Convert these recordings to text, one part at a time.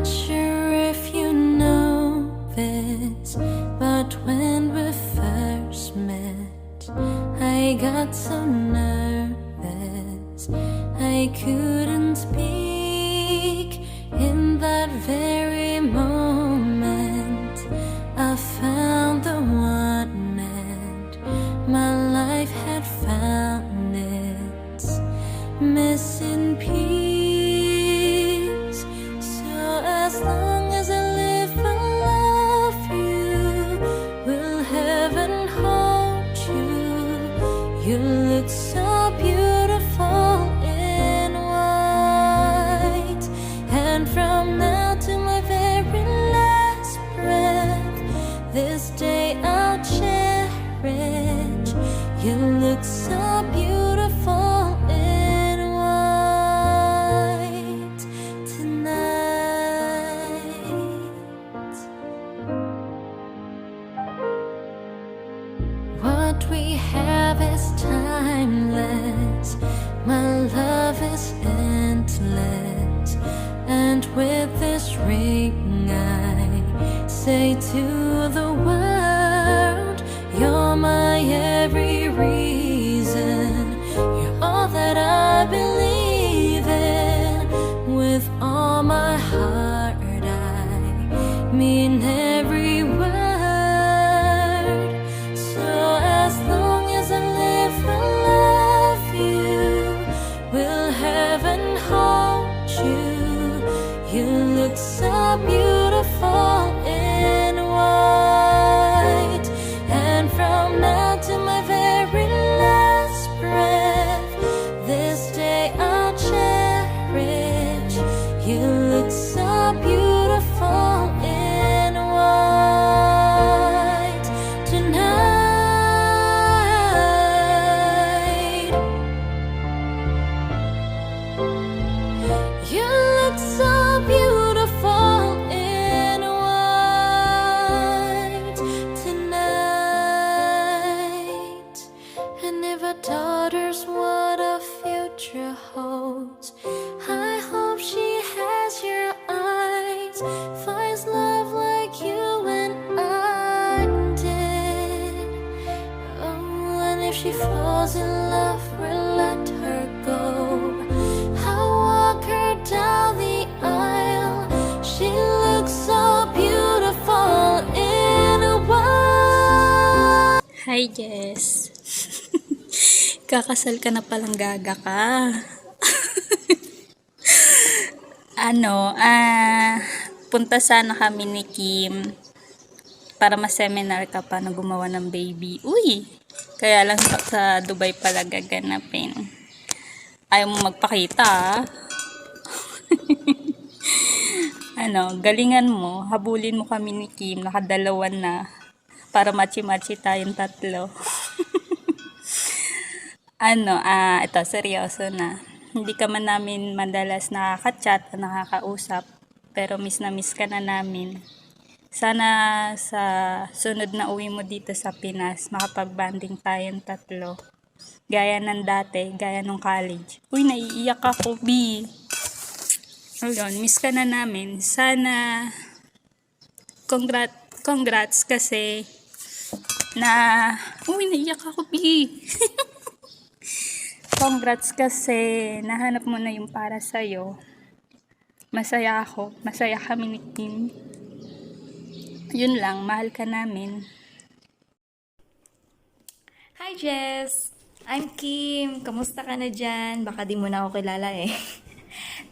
not sure if you know this, but when we first met, I got so nervous I couldn't speak. In that very moment I found the one, and my life had found its missing piece. So as long as I live, I love you. Will heaven hold you? You look so beautiful in white, and from now to my very last breath, this day I'll cherish. You look so beautiful in white tonight. What we have is timeless, my love is endless, and with this ring I say to the world, you're my every reason, you're all that I believe in. With all my heart I mean every word. So as long as I live, I love you. Will heaven hold you? You look so beautiful in white, and from now to my very last breath, this day I'll cherish. You look so beautiful in white tonight. You look so beautiful in white tonight. And if a daughter's what a future holds, I hope she has your eyes, finds love like you and I did. Oh, and if she falls in love, we'll let her go. I'll walk her down the aisle. She looks so beautiful in a white. Hi, Jess. Kakasal ka na palang, gaga ka. Punta sana kami ni Kim para ma-seminar ka paano gumawa ng baby. Uy! Kaya lang sa Dubai pala gaganapin. Ayaw mo magpakita, ah. Galingan mo, habulin mo kami ni Kim, nakadalawan na, para machi-machi tayong tatlo. Ito, seryoso na. Hindi ka man namin madalas nakaka-chat o nakakausap, pero miss na miss ka na namin. Sana sa sunod na uwi mo dito sa Pinas, makapag-banding tayong tatlo. Gaya ng dati, gaya nung college. Uy, naiiyak ako, B. Ayun, miss ka na namin. Sana, congrats kasi naiiyak ako, B. Congrats kasi nahanap mo na yung para sa'yo. Masaya ako. Masaya kami ni Kim. Yun lang, mahal ka namin. Hi Jess! I'm Kim. Kamusta ka na dyan? Baka di mo na ako kilala eh.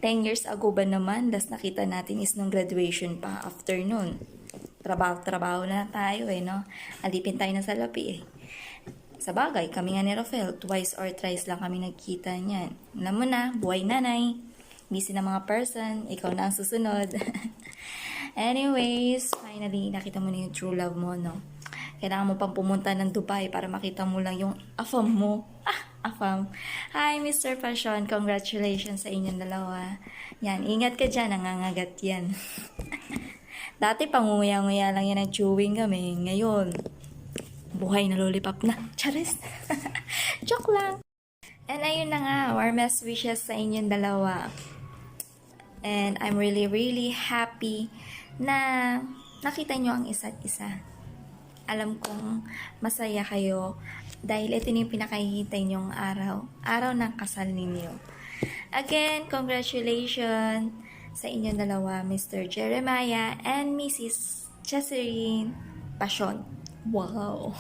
10 years ago ba naman, last nakita natin is nung graduation pa, after nun. Trabaho na tayo eh, no? Alipin tayo na salapi eh. Sa bagay, kami nga ni Rafael, twice or thrice lang kami nagkita niyan. Alam mo na, buhay nanay. Busy na mga person, ikaw na ang susunod. Anyways, finally, nakita mo na yung true love mo, no? Kailangan mo pang pumunta ng Dubai para makita mo lang yung afam mo. Afam. Hi, Mr. Fashion. Congratulations sa inyong dalawa. Yan, ingat ka dyan. Nangangagat yan. Dati, pangunguya-nguya lang yan ng chewing gum eh. Ngayon, buhay na lollipop na. Charis. Joke lang. And ayun na nga, warmest wishes sa inyong dalawa. And I'm really, really happy na nakita nyo ang isa't isa. Alam kong masaya kayo dahil ito na yung pinakahihintay nyong araw. Araw ng kasal ninyo. Again, congratulations sa inyong dalawa, Mr. Jeremiah and Mrs. Cheserine Passion. Wow!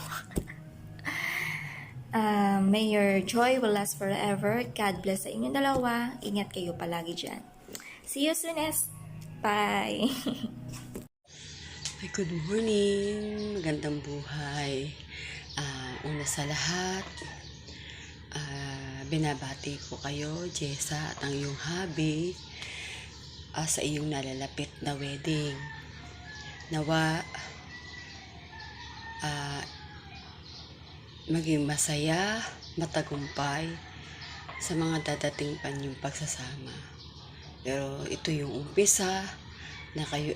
May your joy will last forever. God bless sa inyong dalawa. Ingat kayo palagi dyan. See you soon, S. Bye! Ay, good morning. Magandang buhay. Una sa lahat, binabati ko kayo, Jessa, at ang iyong hubby sa iyong nalalapit na wedding. Nawa, maging masaya, matagumpay sa mga dadating pa niyong pagsasama. Pero ito yung umpisa na kayo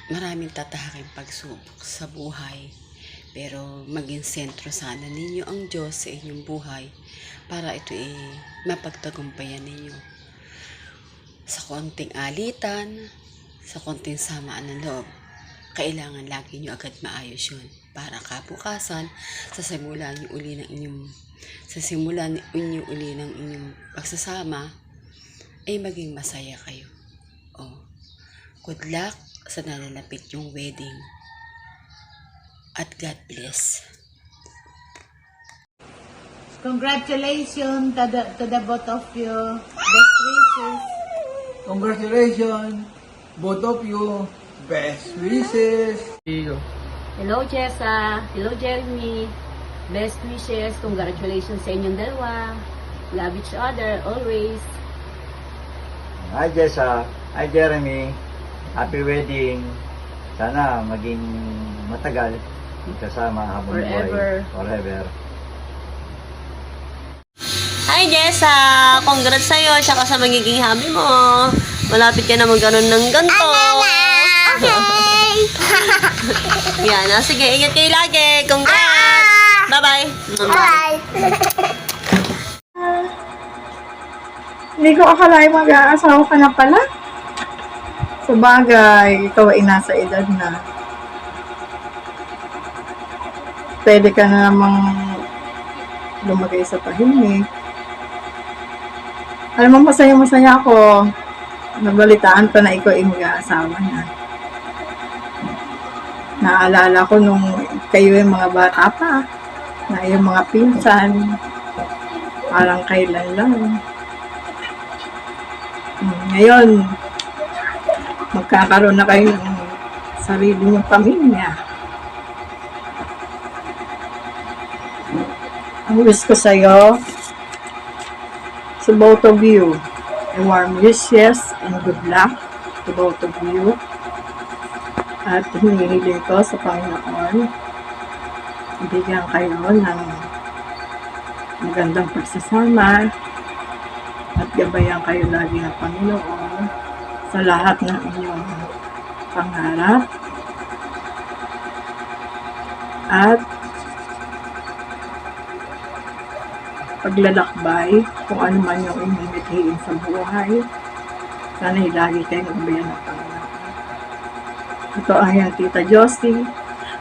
maraming tatahaking pagsubok sa buhay. Pero maging sentro sana ninyo ang Diyos sa inyong buhay para ito mapagtagumpayan ninyo. Sa konting alitan, sa konting samaan ng loob, kailangan lagi nyo agad maayos yun. Para kabukasan, sa simula nyo uli ng inyong pagsasama, ay maging masaya kayo. Good luck sa nalalapit yung wedding. At God bless. Congratulations to the both of you. Best wishes. Congratulations, both of you. Best wishes. Hello, Jessa. Hello, Jeremy. Best wishes. Congratulations sa inyong dalawa. Love each other always. Hi Jessa, hi Jeremy, happy wedding. Sana maging matagal, kasama habang Forever. buhay. Forever. Hi Jessa! Congrats sa'yo tsaka sa magiging hubby mo. Malapit ka na magkaroon ng ganito. Yan. Sige, ingat kayo lagi. Congrats! Bye-bye! Hindi ko akalain mag-aasawa ka na pala. Sa bagay, ikaw ay nasa edad na. Pwede ka na namang lumagay sa tahimik. Alam mo, masaya-masaya ako. Nabalitaan ko na ikaw ay mag-aasawa na. Naalala ko nung kayo yung mga bata pa, na yung mga pinsan, parang kailan lang. Ngayon, magkakaroon na kayo ng sarili niyong pamilya. Ang wish ko sa'yo, to both of you, a warm wishes and good luck to both of you. At hinihiling ko sa Panginoon, ibigyan kayo ng magandang pagsasama at gabayan kayo lagi ng Panginoon sa lahat ng inyong pangarap at paglalakbay kung ano man yung inyong mithiin sa buhay. Sana lagi kayong gabayan ng Panginoon. Ito ang yung Tita Josie.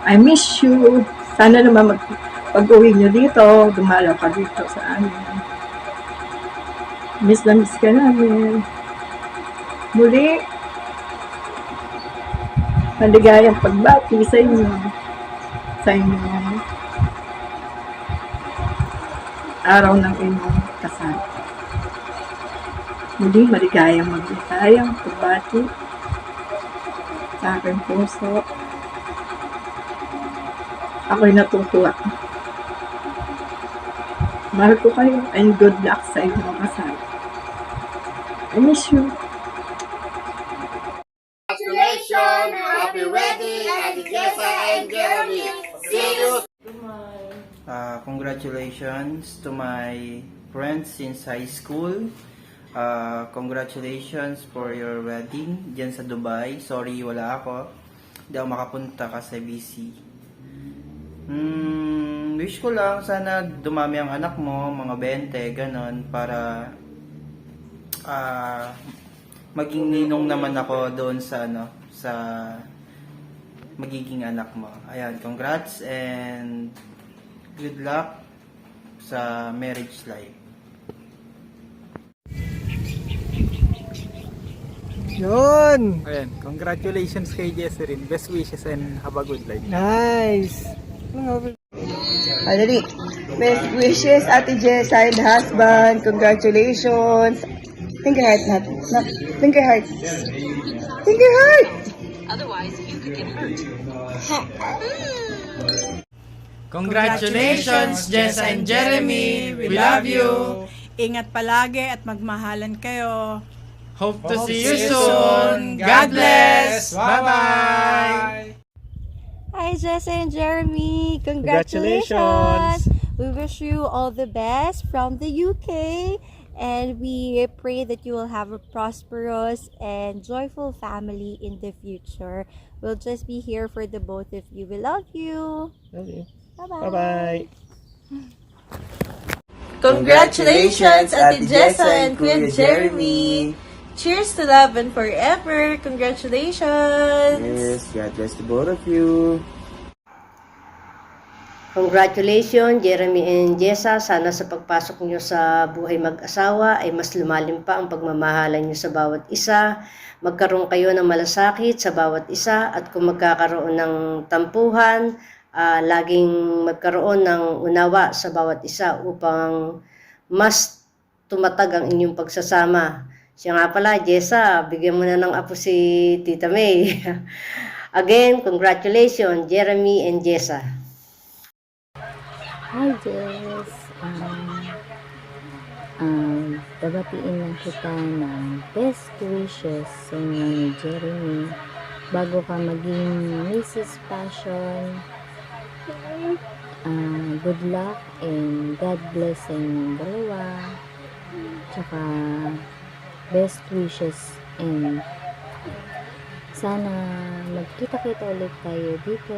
I miss you. Sana naman pag-uwi nyo dito, dumalaw ka dito sa amin. Miss na miss ka namin. Muli, maligayang pagbati sa inyo. Sa inyong araw ng inyong kasal. Muli, maligayang pagbati sa aking puso. Ako'y natutuwa. Mahal ko kayo and good luck sa inyong kasal. I miss you. Congratulations, happy wedding, Ate Jessa and Jeremy. See you. Congratulations to my friends since high school. Congratulations for your wedding dyan sa Dubai. Sorry, wala ako. Hindi ako makapunta kasi busy. Wish ko lang sana dumami ang anak mo, mga 20, ganon, para maging ninong naman ako doon sa sa magiging anak mo. Ayan, congrats and good luck sa marriage life. Yun! Ayan, congratulations kay Jesserin. Best wishes and have a good life. Nice! Dali. Best wishes, Ate Jessa and husband. Congratulations. Finger heart natin. Finger heart. Finger heart! Congratulations, Jessa and Jeremy. We love you. Ingat palagi at magmahalan kayo. Hope to see you soon. God bless. Bye-bye. Hi, Jesse and Jeremy. Congratulations. We wish you all the best from the UK, and we pray that you will have a prosperous and joyful family in the future. We'll just be here for the both of you. We love you. Love you. Bye-bye. Bye-bye. Congratulations, Ate Jessa and Kuya Jeremy. Cheers to love and forever. Congratulations. Yes, God bless the both of you. Congratulations, Jeremy and Jessa. Sana sa pagpasok nyo sa buhay mag-asawa ay mas lumalim pa ang pagmamahalan nyo sa bawat isa. Magkaroon kayo ng malasakit sa bawat isa, at kung magkakaroon ng tampuhan, laging magkaroon ng unawa sa bawat isa upang mas tumatag ang inyong pagsasama. Siya nga pala, Jessa, bigyan mo na ng apo si Tita May. Again, congratulations, Jeremy and Jessa. Hi, Jess. Babatiin lang kita ng best wishes sa inyo ni Jeremy bago ka maging Mrs. Passion. Good luck and God bless sa inyong dalawa. Tsaka best wishes, and sana magkita-kita ulit tayo dito,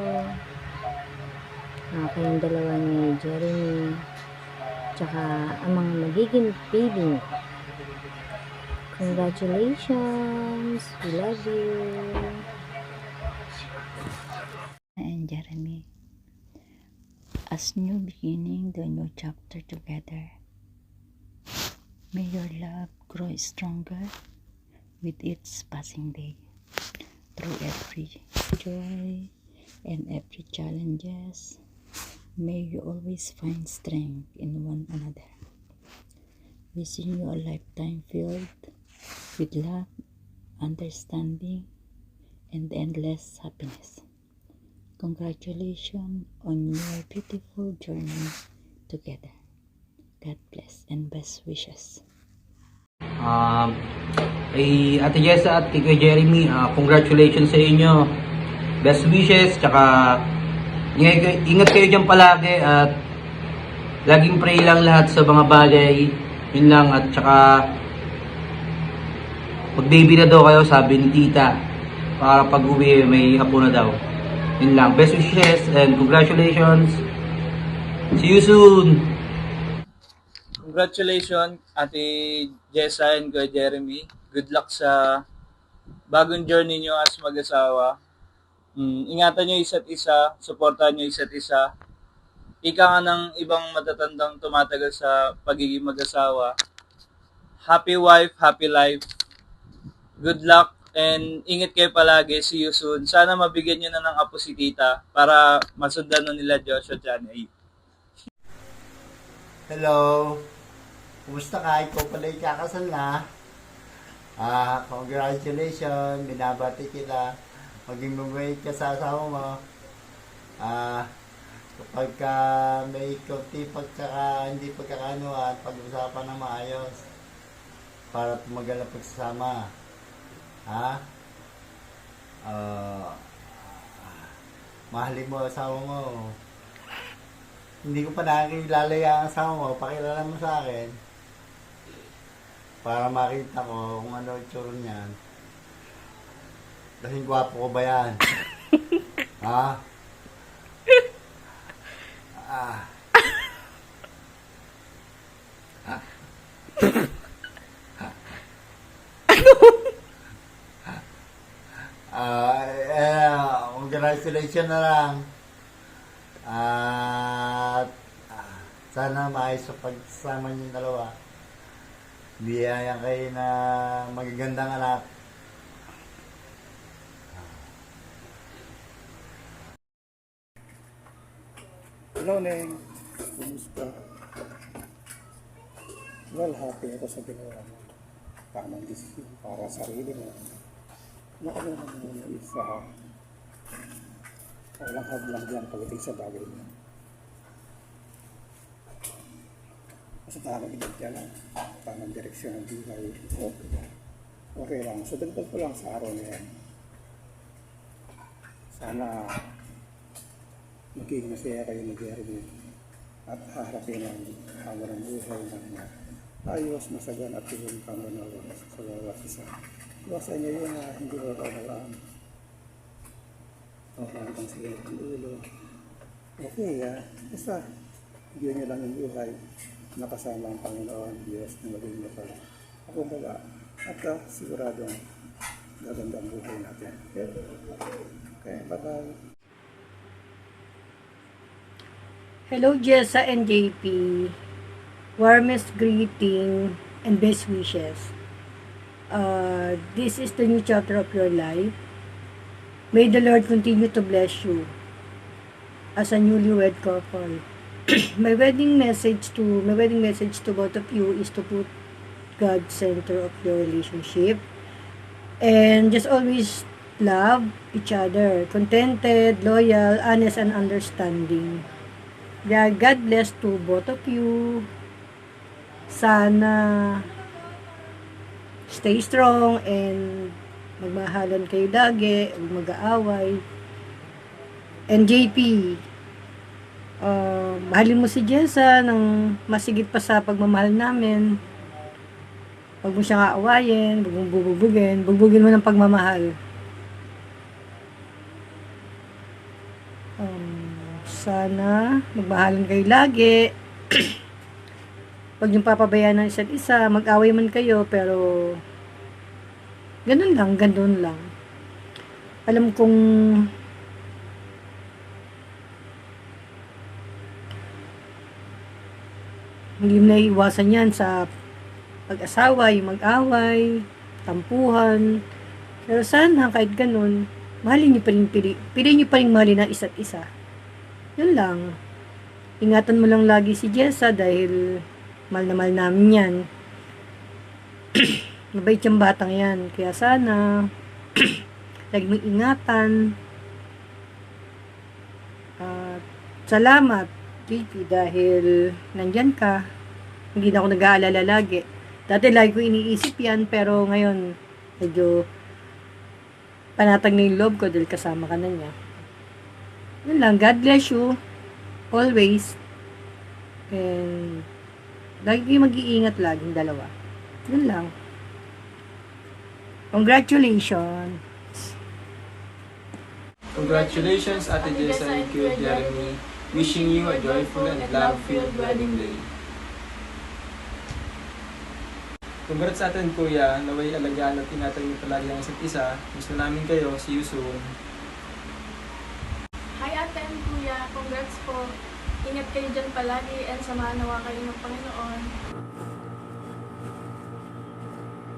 kayong dalawa ni Jeremy, tsaka ang mga magiging baby niyo. Congratulations, we love you. And Jeremy, as new beginning the new chapter together, may your love grow stronger with each passing day. Through every joy and every challenges, may you always find strength in one another. Wishing you a lifetime filled with love, understanding, and endless happiness. Congratulations on your beautiful journey together. God bless and best wishes. Kay Ate Jessa at kay Kuya Jeremy, congratulations sa inyo. Best wishes, tsaka ingat kayo dyan palagi, at laging pray lang lahat sa mga bagay. Yun lang, at tsaka mag-baby na daw kayo, sabi ni Tita, para pag-uwi may apo na daw. Yun lang, best wishes and congratulations. See you soon! Congratulations, Ate Jessa and Kuya Jeremy. Good luck sa bagong journey nyo as mag-asawa. Ingatan nyo isa't isa, supportan nyo isa't isa. Ika nga ng ibang matatandang tumatagal sa pagiging mag-asawa. Happy wife, happy life. Good luck and ingat kayo palagi. See you soon. Sana mabigyan nyo na ng apo si Tita para masundan na nila Joshua Chanay. Hello. Kumusta ka? Ikaw pala ikakasal na. Congratulations. Binabati kita. Maging mabait ka sa asawa mo. Kapag ka may konti hindi pagkakanuhan, pag-usapan na maayos para tumagal ang pagsasama. Mahalin mo ang asawa mo. Hindi ko pa nakikilala yung asawa mo. Pakilala mo sa akin para makita ko kung ano itsura niyan. Kasing gwapo ko ba yan? kondisyon na lang. At sana maayos sa pagsama niyong dalawa. Biyayan kayo na magagandang anak. Hello, Neng. Kumusta? Well, happy ako sa ginawa mo. Tamang decision para sa sarili mo. Nakalaman mo na isa. Walang hadlang dyan pagdating sa bagay mo. Basta tamang edad yan lang. Tamang direksyon ng buhay. Okay lang. So, dagdag ko lang sa araw na yan. Sana magiging masaya kayo ni Jeremy at haharapin ang hamon ng buhay ng ayos, masagan at tulong kang manawa sa bawat isa. Iwasan niyo yun na hindi ko kawalaan. Ang sige ng ulo. Okay, basta bigyan niyo lang yung buhay nakasama ang Panginoon, Diyos na maging mapal. Ako baga at siguradong gaganda ang buhay natin. Okay, bye-bye. Hello, Jessa and JP. Warmest greeting and best wishes. This is the new chapter of your life. May the Lord continue to bless you as a newlywed couple. My wedding message to both of you is to put God center of your relationship and just always love each other, contented, loyal, honest, and understanding. Yeah, God bless to both of you. Sana stay strong and magmahalan kayo lagi, huwag mag-aaway. And JP, mahalin mo si Jessa ng masigit pa sa pagmamahal namin. Huwag mo siyang aawayin, huwag mong bubugin. Bugbugin mo ng pagmamahal. Sana magmahalan kayo lagi. Huwag niyong papabayaan ng isa't isa. Mag-away man kayo, pero ganun lang. Alam kong hindi mo naiiwasan yan sa pag-asawa, yung mag-away, tampuhan. Pero sana kahit ganun, mahalin niyo pa rin, piliin niyo pa rin mahalin ang isa't isa. Yun lang. Ingatan mo lang lagi si Jessa dahil mahal na mahal namin yan. Mabait yung batang yan. Kaya sana lagi mong ingatan. Salamat, JP, dahil nandyan ka. Hindi na ako nag-aalala lagi. Dati lagi ko iniisip yan, pero ngayon medyo panatag na yung loob ko dahil kasama ka na niya. Yun lang. God bless you. Always. And lagi kayo mag-iingat laging dalawa. Yun lang. Congratulations. Congratulations, Ate Jessa and Kuya Jeremy. Wishing you a joyful and love-filled wedding day. Congrats sa atin, Kuya. Naway alagaan at ingatan niyo palagi ang isa't isa. Gusto namin kayo. See you soon. Hi Ate and Kuya, congrats po. Ingat kayo dyan palagi and samahan nawa kayo ng Panginoon.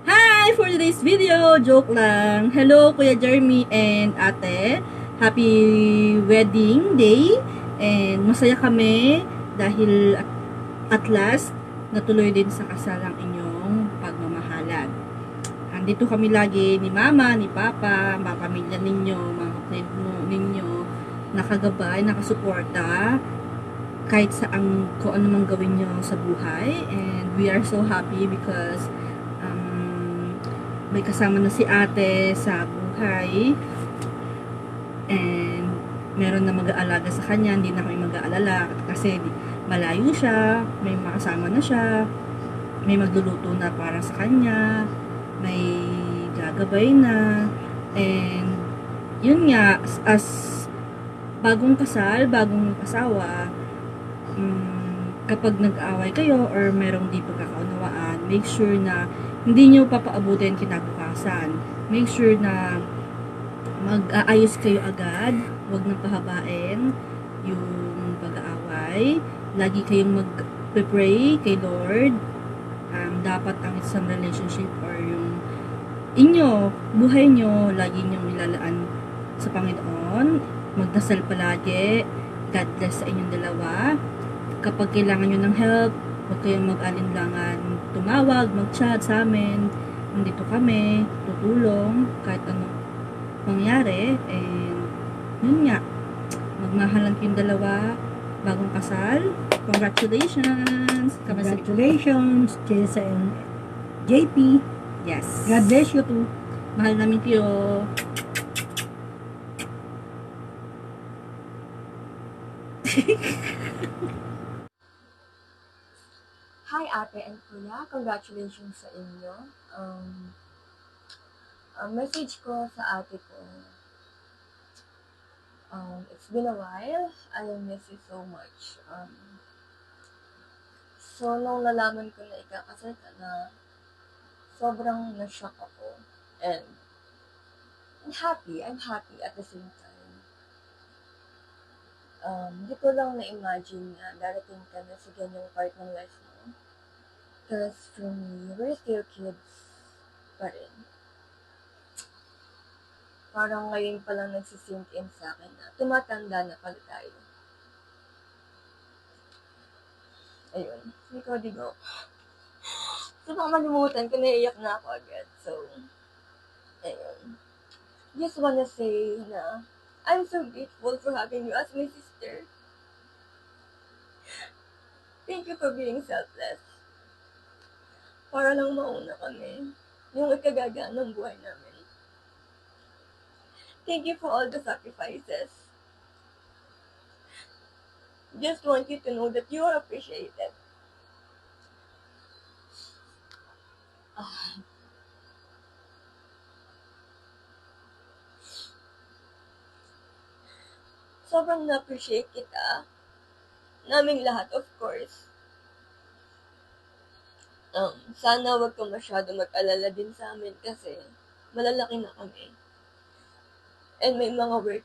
Hi! For today's video, joke lang. Hello Kuya Jeremy and Ate. Happy wedding day. And masaya kami dahil at last natuloy din sa kasalang inyong pagmamahalan. Andito kami lagi ni Mama, ni Papa, mga pamilya ninyo, mga kapatid ninyo, nakagabay, nakasuporta kahit saan kung ano mang gawin nyo sa buhay. And we are so happy because may kasama na si Ate sa buhay and meron na mag-aalaga sa kanya. Hindi na kami mag-aalala kasi malayo siya, may makasama na siya, may magluluto na para sa kanya, may gagabay na. And yun nga, as bagong kasal, bagong asawa, kapag nag-aaway kayo or merong di pagkakaunawaan, make sure na hindi nyo papaabutin kinabukasan. Make sure na mag-aayos kayo agad, huwag nang pahabain yung pag-aaway. Lagi kayong mag-pray kay Lord. Dapat ang isang relationship or yung buhay nyo, lagi nyong ilalaan sa Panginoon. Magdasal palagi. God bless sa inyong dalawa. Kapag kailangan nyo ng help, huwag kayong mag-alinlangan. Tumawag, mag-chat sa amin. Nandito kami, tutulong kahit anong mangyari. And yun nga, magmahalan kayong dalawa, bagong kasal. Congratulations! Congratulations, Jessa and JP. Yes. God bless you too. Mahal namin kayo. Hi ate and kuya, congratulations sa inyo. Ang message ko sa ate ko, it's been a while, I miss you so much. So, nung nalaman ko na ikakasal ka na, sobrang na-shock ako. And, I'm happy at the same time. Hindi ko lang na-imagine na darating ka na sa ganyang part ng life mo. Because for me, we're still kids pa rin. Parang ngayon pa lang nagsisink in sa akin na tumatanda na pala tayo. Ayun, ikaw digo. So, baka malimutan ko, naiiyak na ako agad. So, ayun. Just wanna say na I'm so grateful for having you as my sister. Thank you for being selfless. Para lang mauna kami. Yung ikagagaan ng buhay namin. Thank you for all the sacrifices. Just want you to know that you are appreciated. Sobrang na-appreciate kita. Naming lahat, of course. Sana wag ka masyado mag-alala din sa amin kasi malalaki na kami. And may mga work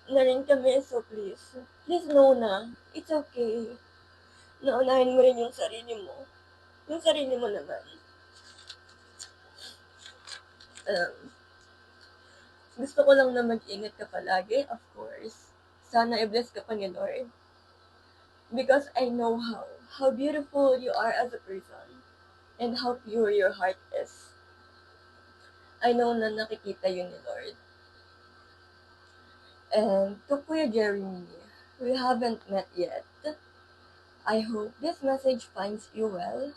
na rin kami, so please know na it's okay. Naunahin mo rin yung sarili mo. Yung sarili mo naman. Gusto ko lang na mag-ingat ka palagi, of course. Sana i-bless ka pa ni Lord. Because I know how beautiful you are as a person. And how pure your heart is. I know na nakikita yun ni Lord. And to Kuya Jeremy, we haven't met yet. I hope this message finds you well.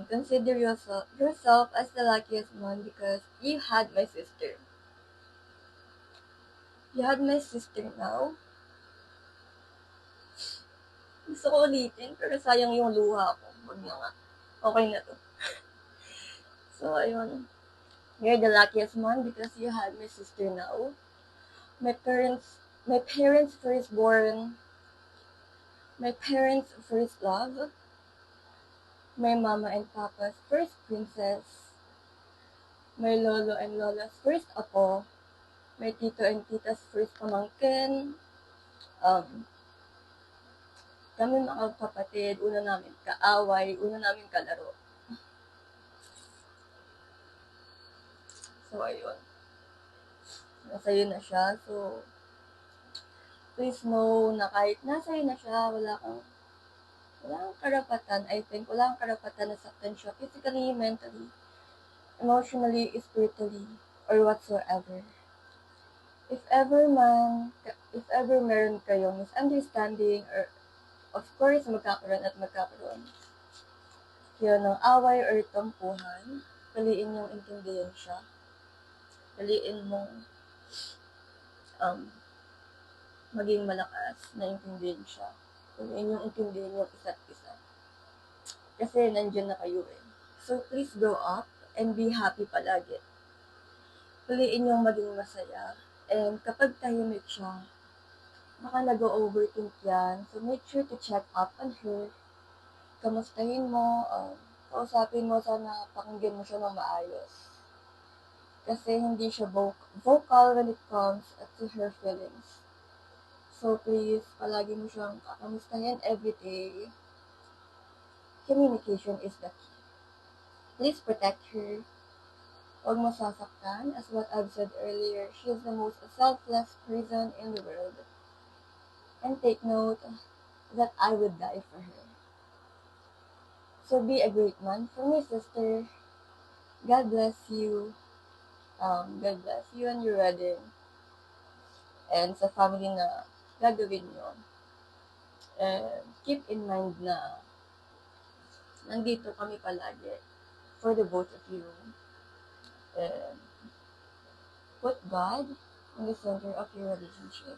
Consider yourself as the luckiest one because you had my sister. You had my sister now. Gusto ko ulitin, pero sayang yung luha ko. Wag na nga. Okay na to. So, ayun. You're the luckiest one because you had my sister now. My parents' firstborn. My parents' first love. My mama and papa's first princess. My lolo and lola's first apo. My tito and tita's first pamangkin. Kami mga kapatid, una namin kaaway, una namin kalaro. So, ayun. Nasa'yo na siya. So, please know na kahit nasa'yo na siya, wala kang karapatan. I think, wala kang karapatan na saktan siya physically, mentally, emotionally, spiritually, or whatsoever. If ever meron kayong misunderstanding or of course, magkakaroon. Kaya ng away or tampuhan, paliin yung intindihin siya. Paliin mong maging malakas na intindihin siya. Paliin yung intindihin yung isa't isa. Kasi nandiyan na kayo eh. So, please grow up and be happy palagi. Paliin yung maging masaya. And kapag tahimik siya, baka nag-overthink yan. So, make sure to check up on her. Kamustahin mo, kausapin mo, sana pakinggan mo siya ng maayos. Kasi hindi siya vocal when it comes to her feelings. So please, palagi mo siyang kakamustahin every day. Communication is the key. Please protect her. Huwag mo sasaktan. As what I've said earlier, she is the most selfless person in the world. And take note that I would die for her. So be a great man. For me, sister, God bless you. God bless you and your wedding. And sa family na gagawin nyo. And keep in mind na nandito kami palagi for the both of you. And put God in the center of your relationship.